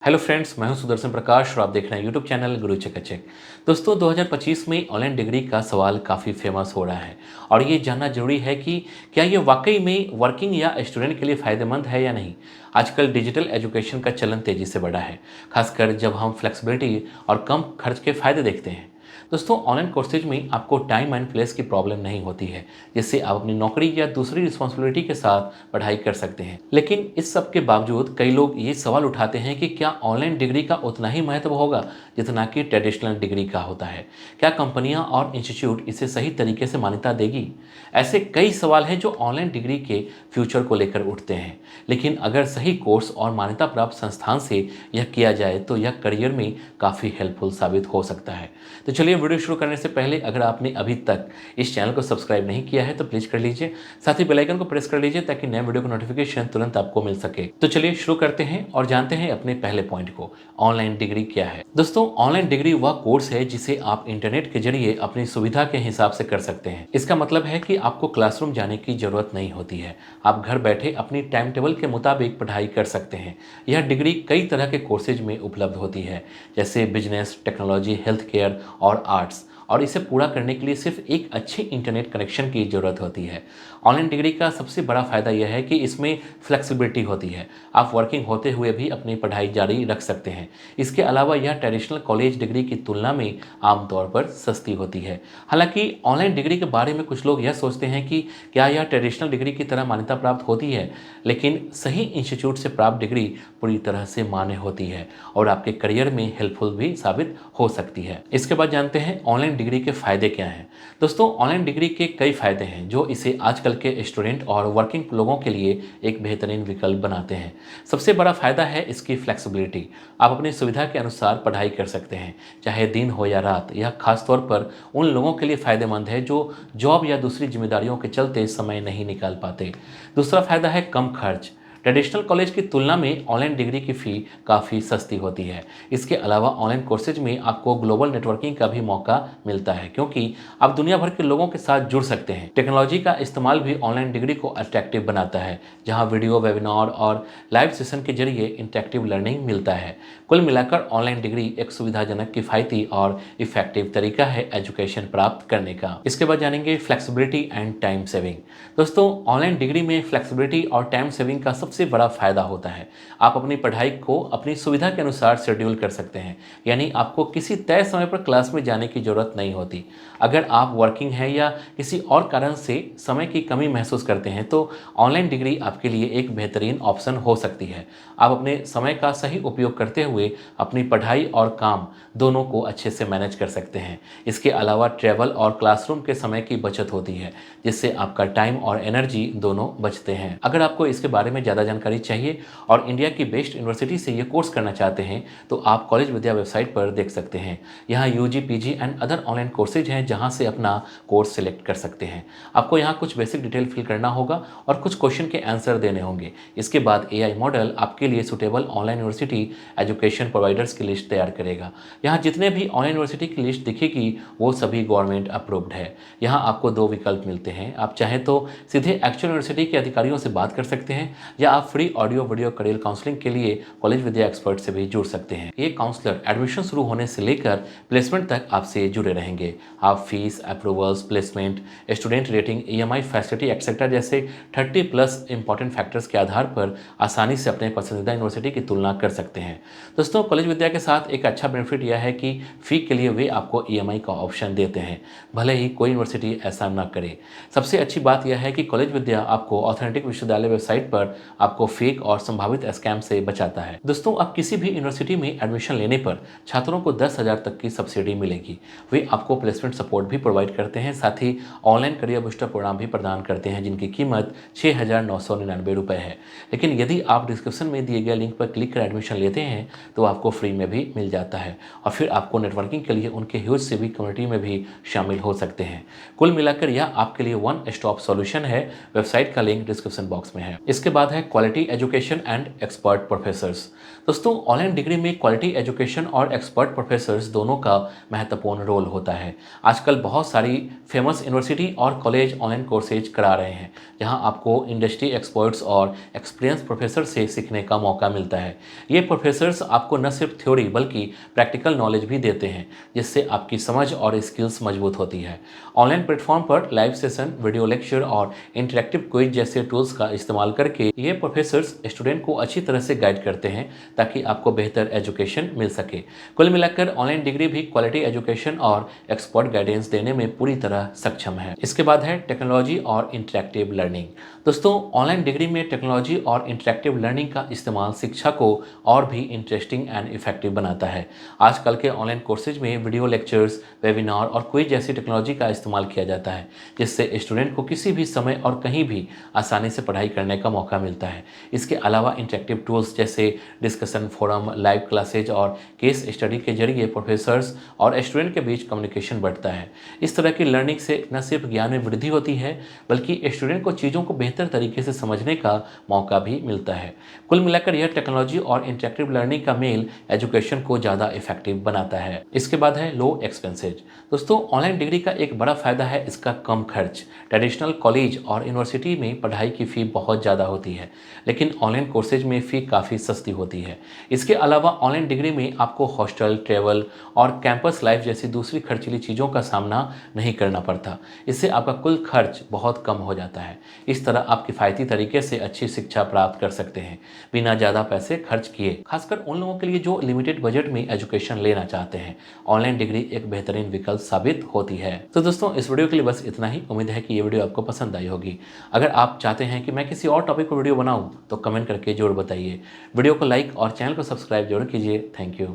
Hello friends, मैं हूं सुदर्शन प्रकाश और आप देख रहे हैं यूट्यूब चैनल गुरु चकाचक। दोस्तों, 2025 में ऑनलाइन डिग्री का सवाल काफ़ी फेमस हो रहा है और ये जानना जरूरी है कि क्या ये वाकई में वर्किंग या स्टूडेंट के लिए फ़ायदेमंद है या नहीं। आजकल डिजिटल एजुकेशन का चलन तेज़ी से बढ़ा है, खासकर जब हम फ्लेक्सिबिलिटी और कम खर्च के फ़ायदे देखते हैं। दोस्तों, ऑनलाइन कोर्सेज में आपको टाइम एंड प्लेस की प्रॉब्लम नहीं होती है, जिससे आप अपनी नौकरी या दूसरी रिस्पॉन्सिबिलिटी के साथ पढ़ाई कर सकते हैं। लेकिन इस सब के बावजूद कई लोग ये सवाल उठाते हैं कि क्या ऑनलाइन डिग्री का उतना ही महत्व होगा जितना कि ट्रेडिशनल डिग्री का होता है। क्या कंपनियां और इंस्टीट्यूट इसे सही तरीके से मान्यता देगी। ऐसे कई सवाल हैं जो ऑनलाइन डिग्री के फ्यूचर को लेकर उठते हैं। लेकिन अगर सही कोर्स और मान्यता प्राप्त संस्थान से यह किया जाए तो यह करियर में काफ़ी हेल्पफुल साबित हो सकता है। तो चलिए, वीडियो शुरू करने से पहले अगर आपने अभी तक इस चैनल को सब्सक्राइब नहीं किया है तो प्लीज़ कर लीजिए। साथ ही बेल आइकन को प्रेस कर लीजिए ताकि नए वीडियो का नोटिफिकेशन तुरंत आपको मिल सके। तो चलिए शुरू करते हैं और जानते हैं अपने पहले पॉइंट को। ऑनलाइन डिग्री क्या है। दोस्तों, ऑनलाइन डिग्री वह कोर्स है जिसे आप इंटरनेट के जरिए अपनी सुविधा के हिसाब से कर सकते हैं। इसका मतलब है कि आपको क्लासरूम जाने की जरूरत नहीं होती है। आप घर बैठे अपनी टाइम टेबल के मुताबिक पढ़ाई कर सकते हैं। यह डिग्री कई तरह के कोर्सेज में उपलब्ध होती है, जैसे बिजनेस, टेक्नोलॉजी, हेल्थ केयर और आर्ट्स। और इसे पूरा करने के लिए सिर्फ एक अच्छी इंटरनेट कनेक्शन की ज़रूरत होती है। ऑनलाइन डिग्री का सबसे बड़ा फ़ायदा यह है कि इसमें फ्लेक्सिबिलिटी होती है। आप वर्किंग होते हुए भी अपनी पढ़ाई जारी रख सकते हैं। इसके अलावा यह ट्रेडिशनल कॉलेज डिग्री की तुलना में आमतौर पर सस्ती होती है। हालांकि ऑनलाइन डिग्री के बारे में कुछ लोग यह सोचते हैं कि क्या यह ट्रेडिशनल डिग्री की तरह मान्यता प्राप्त होती है, लेकिन सही इंस्टीट्यूट से प्राप्त डिग्री पूरी तरह से मान्य होती है और आपके करियर में हेल्पफुल भी साबित हो सकती है। इसके बाद जानते हैं ऑनलाइन डिग्री के फ़ायदे क्या हैं। दोस्तों, ऑनलाइन डिग्री के कई फ़ायदे हैं जो इसे आजकल के स्टूडेंट और वर्किंग लोगों के लिए एक बेहतरीन विकल्प बनाते हैं। सबसे बड़ा फ़ायदा है इसकी फ्लेक्सिबिलिटी। आप अपनी सुविधा के अनुसार पढ़ाई कर सकते हैं, चाहे दिन हो या रात। यह खास तौर पर उन लोगों के लिए फ़ायदेमंद है जो जॉब या दूसरी जिम्मेदारियों के चलते समय नहीं निकाल पाते। दूसरा फ़ायदा है कम खर्च। ट्रेडिशनल कॉलेज की तुलना में ऑनलाइन डिग्री की फ़ी काफ़ी सस्ती होती है। इसके अलावा ऑनलाइन कोर्सेज में आपको ग्लोबल नेटवर्किंग का भी मौका मिलता है, क्योंकि आप दुनिया भर के लोगों के साथ जुड़ सकते हैं। टेक्नोलॉजी का इस्तेमाल भी ऑनलाइन डिग्री को अट्रैक्टिव बनाता है, जहां वीडियो, वेबिनार और लाइव सेशन के जरिए इंटरेक्टिव लर्निंग मिलता है। कुल मिलाकर ऑनलाइन डिग्री एक सुविधाजनक, किफ़ायती और इफेक्टिव तरीका है एजुकेशन प्राप्त करने का। इसके बाद जानेंगे फ्लेक्सिबिलिटी एंड टाइम सेविंग। दोस्तों, ऑनलाइन डिग्री में फ्लेक्सिबिलिटी और टाइम सेविंग का सबसे बड़ा फायदा होता है। आप अपनी पढ़ाई को अपनी सुविधा के अनुसार शेड्यूल कर सकते हैं, यानी आपको किसी तय समय पर क्लास में जाने की जरूरत नहीं होती। अगर आप वर्किंग हैं या किसी और कारण से समय की कमी महसूस करते हैं तो ऑनलाइन डिग्री आपके लिए एक बेहतरीन ऑप्शन हो सकती है। आप अपने समय का सही उपयोग करते हुए अपनी पढ़ाई और काम दोनों को अच्छे से मैनेज कर सकते हैं। इसके अलावा ट्रैवल और क्लासरूम के समय की बचत होती है, जिससे आपका टाइम और एनर्जी दोनों बचते हैं। अगर आपको इसके बारे में ज़्यादा जानकारी चाहिए और इंडिया की बेस्ट यूनिवर्सिटी से ये कोर्स करना चाहते हैं तो आप कॉलेज विद्या वेबसाइट पर देख सकते हैं। यहाँ UG, PG and other online courses हैं जहाँ से अपना कोर्स सिलेक्ट कर सकते हैं। आपको यहाँ कुछ बेसिक डिटेल फिल करना होगा और कुछ क्वेश्चन के आंसर देने होंगे। इसके बाद एआई मॉडल आपके लिए suitable online university education providers की लिस्ट तैयार करेगा। यहाँ जितने भी ऑनलाइन यूनिवर्सिटी की लिस्ट दिखेगी वो सभी गवर्नमेंट अप्रूव्ड है। यहाँ आपको दो विकल्प मिलते हैं। आप चाहें तो सीधे एक्चुअल यूनिवर्सिटी के अधिकारियों से बात कर सकते हैं या आप free audio video career counselling के लिए कॉलेज विद्या एक्सपर्ट से भी जुड़ सकते हैं। ये काउंसलर एडमिशन शुरू होने से लेकर प्लेसमेंट तक आपसे जुड़े रहेंगे। आप fees, approvals, placement, student rating, EMI facility etcetera जैसे 30+ इंपॉर्टेंट फैक्टर्स के आधार पर आसानी से अपने पसंदीदा यूनिवर्सिटी की तुलना कर सकते हैं। दोस्तों, कॉलेज विद्या के साथ एक अच्छा बेनिफिट यह है कि फ़ी के लिए वे आपको ईएमआई का ऑप्शन देते हैं, भले ही कोई यूनिवर्सिटी ऐसा ना करे। सबसे अच्छी बात यह है कि कॉलेज विद्या आपको ऑथेंटिक विश्वविद्यालय वेबसाइट पर आपको फेक और संभावित स्कैम से बचाता है। दोस्तों, अब किसी भी यूनिवर्सिटी में एडमिशन लेने पर छात्रों को 10,000 तक की सब्सिडी मिलेगी। वे आपको प्लेसमेंट सपोर्ट भी प्रोवाइड करते हैं, साथ ही ऑनलाइन करियर बूस्टर प्रोग्राम भी प्रदान करते हैं जिनकी कीमत 6,999 रुपये है। लेकिन यदि आप डिस्क्रिप्शन में दिए गए लिंक पर क्लिक कर एडमिशन लेते हैं तो आपको फ्री में भी मिल जाता है और फिर आपको नेटवर्किंग के लिए उनके ह्यूज सिविक कम्युनिटी में भी शामिल हो सकते हैं। कुल मिलाकर यह आपके लिए वन स्टॉप सॉल्यूशन है। वेबसाइट का लिंक डिस्क्रिप्शन बॉक्स में है। इसके बाद है quality education and expert professors. दोस्तों, ऑनलाइन डिग्री में क्वालिटी एजुकेशन और एक्सपर्ट प्रोफेसर्स दोनों का महत्वपूर्ण रोल होता है। आजकल बहुत सारी फेमस यूनिवर्सिटी और कॉलेज ऑनलाइन कोर्सेज करा रहे हैं, जहां आपको इंडस्ट्री एक्सपर्ट्स और एक्सपीरियंस प्रोफेसर से सीखने का मौका मिलता है। ये प्रोफेसर्स आपको न सिर्फ थ्योरी बल्कि प्रैक्टिकल नॉलेज भी देते हैं, जिससे आपकी समझ और स्किल्स मजबूत होती है। ऑनलाइन प्लेटफॉर्म पर लाइव सेशन, वीडियो लेक्चर और इंटरेक्टिव क्विज जैसे टूल्स का इस्तेमाल करके ये प्रोफेसर्स स्टूडेंट को अच्छी तरह से गाइड करते हैं ताकि आपको बेहतर एजुकेशन मिल सके। कुल मिलाकर ऑनलाइन डिग्री भी क्वालिटी एजुकेशन और एक्सपर्ट गाइडेंस देने में पूरी तरह सक्षम है। इसके बाद है टेक्नोलॉजी और इंटरेक्टिव लर्निंग। दोस्तों, ऑनलाइन डिग्री में टेक्नोलॉजी और इंटरेक्टिव लर्निंग का इस्तेमाल शिक्षा को और भी इंटरेस्टिंग एंड इफेक्टिव बनाता है। आजकल के ऑनलाइन कोर्सेज में वीडियो लेक्चर्स, वेबिनार और क्विज जैसी टेक्नोलॉजी का इस्तेमाल किया जाता है, जिससे स्टूडेंट को किसी भी समय और कहीं भी आसानी से पढ़ाई करने का मौका मिलता है। इसके अलावा इंटरेक्टिव टूल्स जैसे डिस्कशन फोरम, लाइव क्लासेज और केस स्टडी के जरिए प्रोफेसर्स और स्टूडेंट के बीच कम्युनिकेशन बढ़ता है। इस तरह की लर्निंग से न सिर्फ ज्ञान में वृद्धि होती है, बल्कि स्टूडेंट को चीज़ों को बेहतर तरीके से समझने का मौका भी मिलता है। कुल मिलाकर यह टेक्नोलॉजी और इंटरेक्टिव लर्निंग का मेल एजुकेशन को ज़्यादा इफेक्टिव बनाता है। इसके बाद है लो एक्सपेंसेज। दोस्तों, ऑनलाइन डिग्री का एक बड़ा फायदा है इसका कम खर्च। ट्रेडिशनल कॉलेज और यूनिवर्सिटी में पढ़ाई की फ़ी बहुत ज़्यादा होती है, लेकिन ऑनलाइन कोर्सेज में फ़ी काफ़ी सस्ती होती है। इसके अलावा ऑनलाइन डिग्री में आपको हॉस्टल, ट्रैवल और कैंपस लाइफ जैसी दूसरी खर्चीली चीज़ों का सामना नहीं करना पड़ता। इससे आपका कुल खर्च बहुत कम हो जाता है। इस तरह आप किफ़ायती तरीके से अच्छी शिक्षा प्राप्त कर सकते हैं बिना ज़्यादा पैसे खर्च किए। खासकर उन लोगों के लिए जो लिमिटेड बजट में एजुकेशन लेना चाहते हैं, ऑनलाइन डिग्री एक बेहतरीन विकल्प साबित होती है। तो दोस्तों, इस वीडियो के लिए बस इतना ही। उम्मीद है कि ये वीडियो आपको पसंद आई होगी। अगर आप चाहते हैं कि मैं किसी और टॉपिक पर वीडियो बनाऊं तो कमेंट करके जरूर बताइए। वीडियो को लाइक और चैनल को सब्सक्राइब जरूर कीजिए। Thank you.